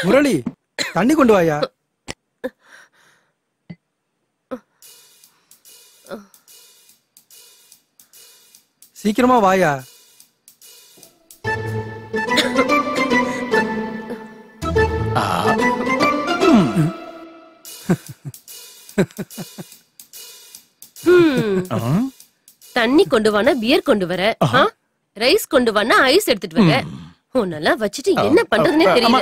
முரளி, தண்ணி கொண்டு வாயா. சீக்கிரமா வாயா. தண்ணி கொண்டு வானா பியர் கொண்டு வர, ரைஸ் கொண்டு வானா ஐஸ் எடுத்துட்டு வர. உன்னெல்லாம் வச்சுட்டு என்ன பண்றதுன்னே தெரியல.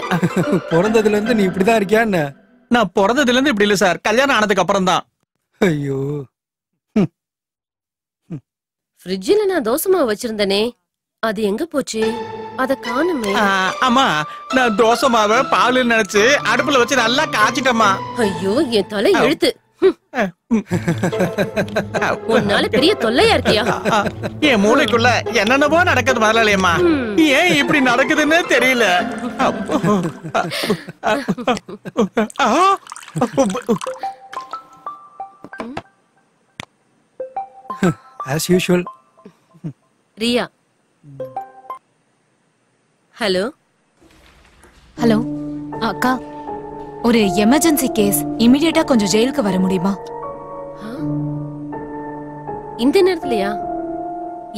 பிறந்ததுல இருந்து நீ இப்படிதான் இருக்கியா என்ன? நான் பிறந்ததுல இருந்து இப்படி இல்ல சார், கல்யாணம் ஆனதுக்கு அப்புறம் தான். ஐயோ, ஃப்ரிட்ஜ்ல நான் தோசை மாவு வச்சிருந்தனே, அது எங்க போச்சு? அத காணுமே. அம்மா, நான் தோசை மாவை பால் நினைச்சு அடுப்புல வச்சு நல்லா காய்ச்சிட்டம்மா. ஐயோ, என் தலை எழுத்து. உன்னால பெரிய தொல்லையா இருக்கியா? என் மூளைக்குள்ள என்னென்னவோ நடக்குது முதலாளியம்மா. ஏன் இப்படி நடக்குதுன்னு தெரியல. as usual. Riya. Hello hello அக்கா, ஒரு எமர்ஜென்சி கேஸ், இமிடியேட்டா கொஞ்சம் ஜெயிலுக்கு வர முடியுமா? இந்த நேரத்துலயா?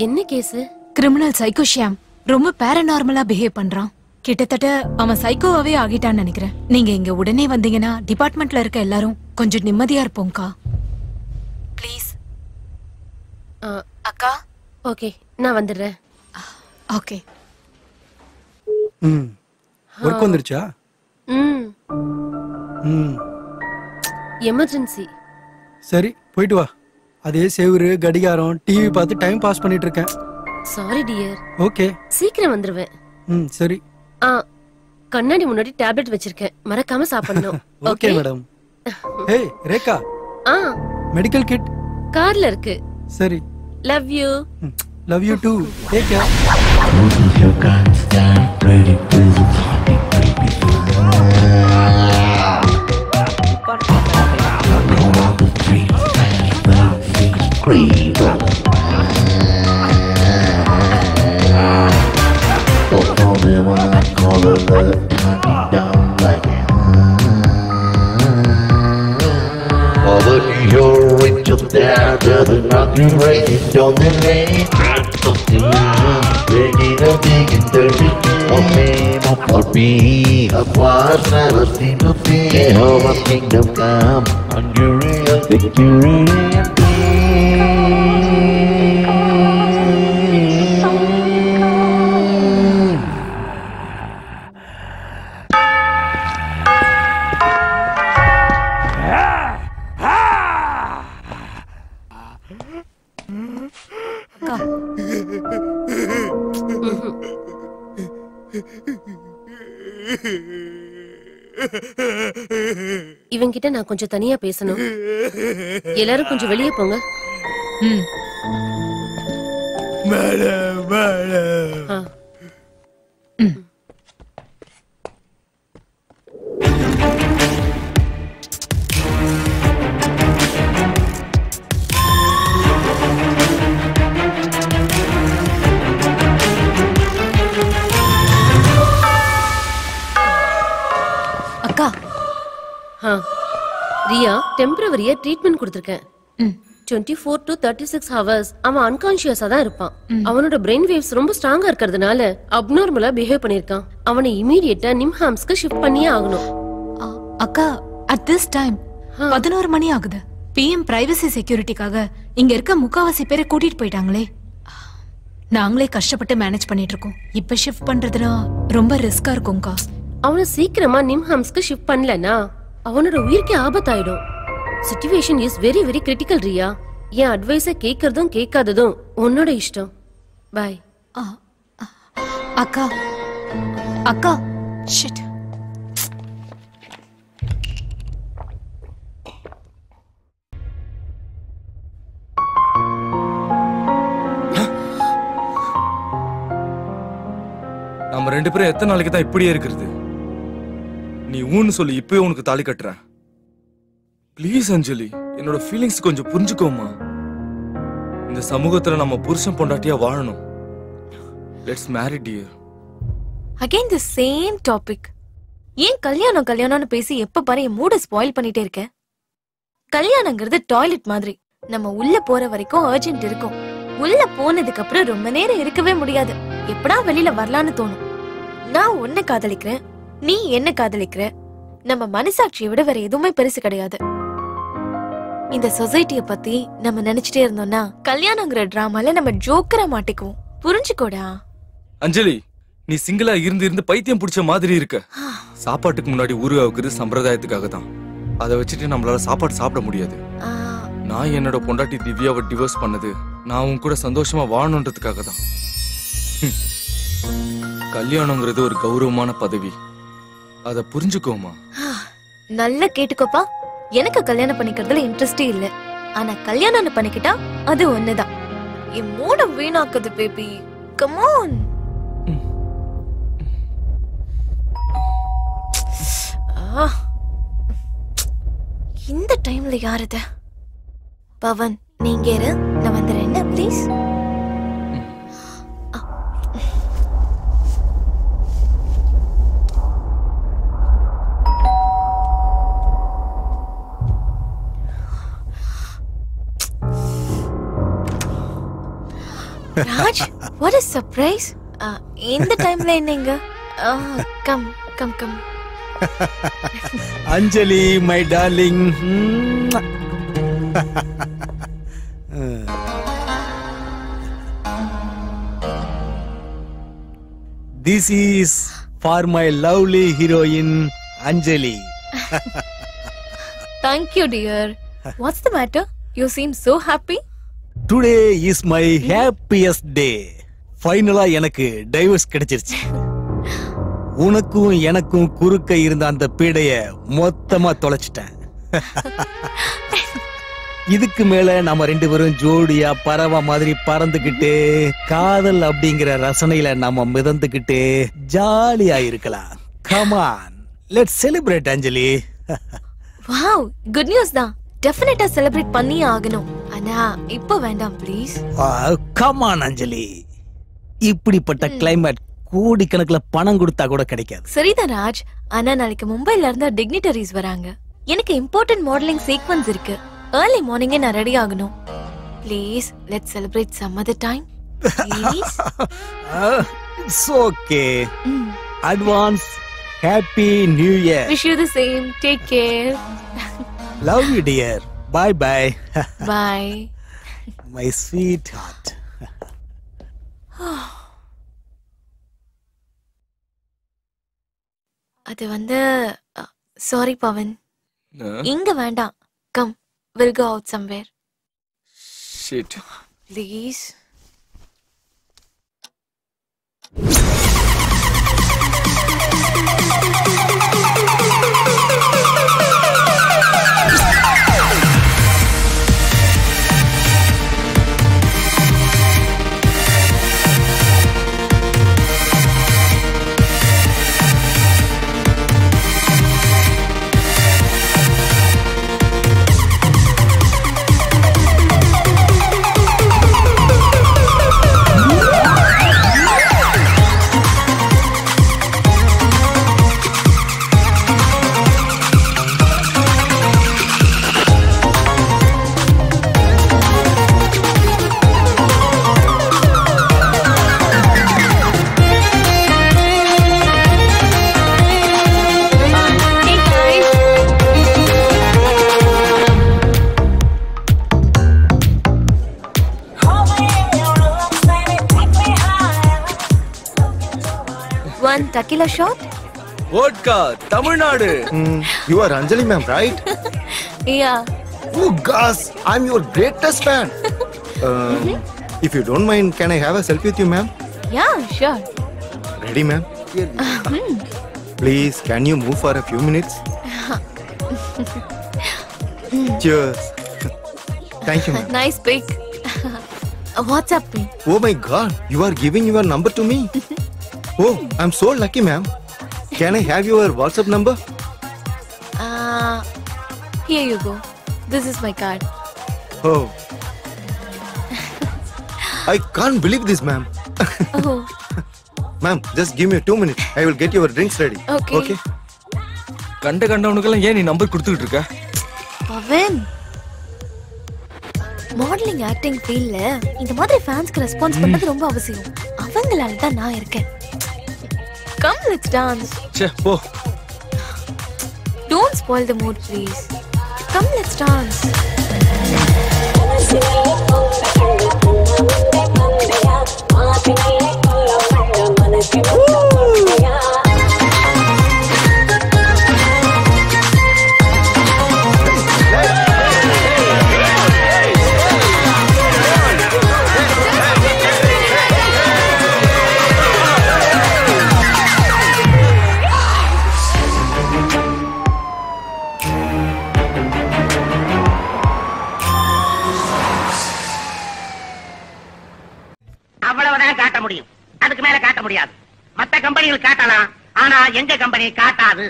என்ன கேஸ்? கிரிமினல் சைக்கோ ஷியாம் ரொம்ப பேரநார்மலா பிஹேவ் பண்றான். கிட்டத்தட்ட அவன் சைக்கோவாவே ஆகிட்டான்னு நினைக்கிறேன். நீங்க இங்க உடனே வந்தீங்கன்னா டிபார்ட்மெண்ட்ல இருக்க எல்லாரும் கொஞ்சம் நிம்மதியா இருப்போம்க்கா. ப்ளீஸ். அக்கா. ஓகே, நான் வந்துடுறேன். ஓகே. ஒர்க் வந்துருச்சா? எமர்ஜென்சி. சரி, போயிட்டு வா. அதே சேவரு கடிகாரம் டிவி பார்த்து டைம் பாஸ் பண்ணிட்டு இருக்கேன். Sorry dear. ஓகே, சீக்கிரம் வந்துருவேன். சரி. கண்ணாடி முன்னாடி டேப்லெட் வச்சிருக்கேன், மறக்காம சாப்பிடணும். Okay madam. ஏய் ரேகா, மெடிக்கல் கிட் கார்ல இருக்கு. சரி. Love you. Love you too. Take care. You're into there, doesn't not be raining, don't delay. Breaking a big and dirty, a name of me, a was never seen to be. How a kingdom come, and you're real victory. இவங்கிட்ட நான் கொஞ்சம் தனியா பேசணும். எல்லாரும் கொஞ்சம் வெளியே போங்க. Riya, டெம்பரவரியா treatment கொடுத்திருக்கேன். 24 to 36 ஹவர்ஸ் அவன் அன்கான்ஷியஸா தான் இருப்பான். அவனோட பிரெயின் வேவ்ஸ் ரொம்ப ஸ்ட்ராங்கா இருக்கிறதுனால அப்நார்மலா பிஹேவ் பண்ணிருக்கான். அவனை இமிடியேட்டா நிம்ஹாம்ஸ்க்கு ஷிஃப்ட் பண்ணியே ஆகணும். அக்கா, at this time 11 மணி ஆகுது. PM பிரைவசி செக்யூரிட்டிக்காக இங்க இருக்க முக்காவாசி பேரை கூட்டிட்டு போயிட்டாங்களே. நாங்களே கஷ்டப்பட்டு மேனேஜ் பண்ணிட்டு இருக்கோம். இப்ப ஷிஃப்ட் பண்றதுனா ரொம்ப ரிஸ்கா இருக்கும்க்கா. அவனை சீக்கிரமா நிம்ஹாம்ஸ்க்கு ஷிஃப்ட் பண்ணலனா அவனோட உயிருக்கு ஆபத்தாயிடும். Situation is very very critical Riya. என் அட்வைஸை கேட்கறதும் கேட்காததும் உன்னோட இஷ்டம். பை. அக்கா அக்கா ஷிட். நம்ம ரெண்டு பேரும் எத்தனை நாளைக்கு தான் இப்படியே இருக்கிறது? நீ ஊன்னு சொல்லி இப்பவே உனக்கு தாலி கட்டுறேன். ப்ளீஸ் அஞ்சலி, என்னோட ஃபீலிங்ஸ் கொஞ்சம் புரிஞ்சுக்கோமா. இந்த சமூகத்துல நம்ம புருஷன் பொண்டாட்டியா வாழணும். Let's marry dear. Again the same topic. ஏன் கல்யாணம்னு பேசி எப்ப பாரு என் மூட ஸ்பாயில் பண்ணிட்டே இருக்க? கல்யாணங்கிறது டாய்லெட் மாதிரி. நம்ம உள்ள போற வரைக்கும் அர்ஜென்ட் இருக்கும். உள்ள போனதுக்கு அப்புறம் ரொம்ப நேரம் இருக்கவே முடியாது. எப்படா வெளியில வரலான்னு தோணும். நான் உன்னை காதலிக்கிறேன், நீ என்ன காதலிக்கிற. நம்ம மனசாட்சியை விட வேற எதுவுமே பெருசு கிடையாது. இந்த சொசைட்டிய பத்தி நம்ம நினைச்சிட்டே இருந்தோம்னா கல்யாணங்கிற டிராமால நம்ம ஜோக்கரா மாட்டிக்குவோம். புரிஞ்சுக்கோடா. அஞ்சலி, நீ சிங்கிளா இருந்து பைத்தியம் பிடிச்ச மாதிரி இருக்க. சாப்பாட்டுக்கு முன்னாடி ஊறுகாவுக்குறது சம்பிரதாயத்துக்காக தான். அதை வச்சுட்டு நம்மளால சாப்பாடு சாப்பிட முடியாது. நான் என்னோட பொண்டாட்டி திவ்யாவை டிவோர்ஸ் பண்ணது நான் உன் கூட சந்தோஷமா வாழணுன்றதுக்காக தான். கல்யாணங்கிறது ஒரு கௌரவமான பதவி. அத புரிஞ்சுக்கோமா. நல்லா கேட்டுக்கோப்பா. எனக்கு கல்யாணம் பண்ணிக்கிறதுல இன்ட்ரெஸ்டே இல்ல. ஆனா கல்யாணம் பண்ணிக்கிட்டா அது ஒண்ணுதான். என் மூட வீணாக்குது பேபி. Come on. இந்த டைம்ல யாரது? பவன், நீங்க இரு, நான் வந்துறேன் please. Raj, what a surprise. இந்த டைம்ல என்னங்க? Come come come. Anjali my darling. This is for my lovely heroine Anjali. Thank you dear. What's the matter? You seem so happy. Today is my happiest day. ஃபைனலா எனக்கு divorce கிடைச்சிருச்சு. உனக்கும் எனக்கும் குறுக்க இருந்த அந்த பீடைய மொத்தமா தொலைச்சிட்டேன். இதுக்கு மேல நம்ம ரெண்டு பேரும் ஜோடியா பறவை மாதிரி பறந்துகிட்டு காதல் அப்படிங்கிற ரசனையில நாம மிதந்துகிட்டு ஜாலியா இருக்கலாம். Come on, let's celebrate Anjali. Wow, good news தான். டெஃபினட்டா செலிப்ரேட் பண்ணியே ஆகணும். ஆனா இப்போ வேண்டாம் ப்ளீஸ். Come on அஞ்சலி. இப்படிப்பட்ட கிளைமேட் கோடிக்கணக்கில் பணம் கொடுத்தா கூட கிடைக்காது. சரிதான் ராஜ். ஆனா நாளைக்கு மும்பைல இருந்து டிக்னிட்டரிஸ் வராங்க. எனக்கு இம்பார்ட்டன்ட் மாடலிங் சீக்வென்ஸ் இருக்கு. early morning நான் ரெடி ஆகணும். Please let's celebrate some other time. Please. It's okay. Advance happy new year. Wish you the same. Take care. Love you dear. Bye bye. Bye. My sweetheart. அது sorry Pawan, இங்க வேண்டாம். Come, we'll go out somewhere. Shit. Please. One tequila shot? Vodka, Tamil Nadu. You are Anjali ma'am, right? Yeah. Oh gosh, I'm your greatest fan. If you don't mind, can I have a selfie with you ma'am? Yeah, sure. Ready ma'am? Please, can you move for a few minutes? Cheers. Thank you ma'am. Nice pic. What's up? Oh my god, you are giving your number to me. Oh, I'm so lucky ma'am. Can I have your WhatsApp number? Here you go. This is my card. Oh. I can't believe this, ma'am. Oh, Ma'am, just give me 2 minutes. I will get your drinks ready. okay. கண்டவனுக்கெல்லாம் ஏன் நீ number கொடுத்துக்கிட்டு இருக்க? Pawan, modelling acting ஃபீல்ட்ல இந்த மாதிரி ஃபேன்ஸ்க்கு response பண்றது ரொம்ப அவசியம். அவங்களால தான் நான் இருக்கேன். Come, let's dance. ச்சே போ. Don't spoil the mood, please. Come, let's dance. அவ்வளவுதான் காட்ட முடியும். அதுக்கு மேல காட்ட முடியாது. மத்த கம்பெனிகள் காட்டலாம், ஆனா எங்க கம்பெனி காட்டாது.